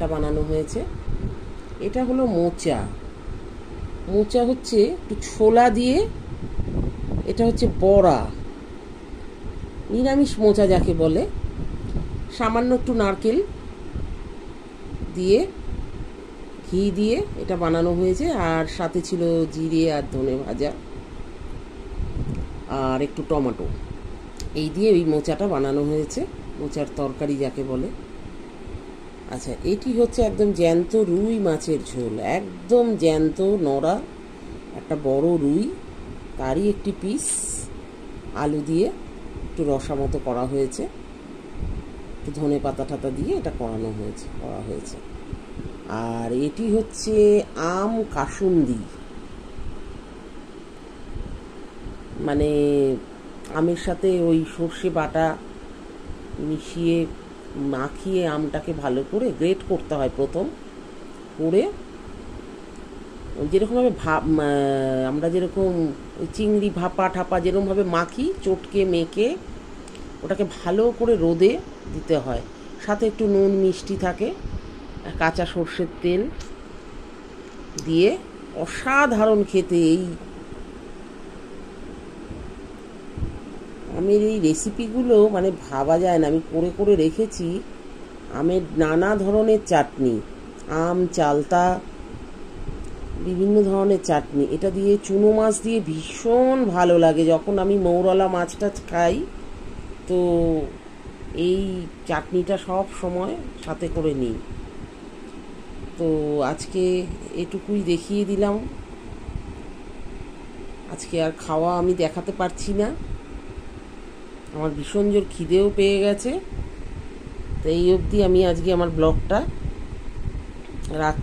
আমটা বানানো হয়েছে। এটা হলো মোচা। মোচা হচ্ছে একটু ছোলা দিয়ে, এটা হচ্ছে বড়া, নিরামিষ মোচা যাকে বলে। সামান্য একটু নারকেল দিয়ে, ঘি দিয়ে এটা বানানো হয়েছে। আর সাথে ছিল জিরে আর ধনে ভাজা আর একটু টমেটো। এই দিয়ে এই মোচাটা বানানো হয়েছে, মোচার তরকারি যাকে বলে। আচ্ছা, এটি হচ্ছে একদম জ্যান্ত রুই মাছের ঝোল, একদম জ্যান্ত নড়া একটা বড় রুই, তারই একটি পিস আলু দিয়ে একটু রসা মতো করা হয়েছে, একটু ধনে পাতা টাতা দিয়ে এটা করা হয়েছে। আর এটি হচ্ছে আম কাসুন্দি, মানে আমের সাথে ওই সর্ষে বাটা মিশিয়ে মাখিয়ে আমটাকে ভালো করে গ্রেট করতে হয় প্রথম, করে ওই যেরকমভাবে আমরা যেরকম ওই চিংড়ি ভাপা ঠাপা যেরকমভাবে মাখি, চটকে মেখে ওটাকে ভালো করে রোদে দিতে হয়। সাথে একটু নুন মিষ্টি থাকে, কাঁচা সর্ষের তেল দিয়ে অসাধারণ খেতে। এই আমের এই রেসিপিগুলো মানে ভাবা যায় না। আমি করে করে রেখেছি আমের নানা ধরনের চাটনি, আম চালতা, বিভিন্ন ধরনের চাটনি। এটা দিয়ে চুনো মাছ দিয়ে ভীষণ ভালো লাগে। যখন আমি মৌরলা মাছটা খাই তো এই চাটনিটা সব সময় সাথে করে নিই। তো আজকে এটুকুই দেখিয়ে দিলাম। আজকে আর খাওয়া আমি দেখাতে পারছি না, আমার ভীষণ জোর খিদেও পেয়ে গেছে। তো এই অবধি আমি আজকে আমার ব্লগটা রাখ।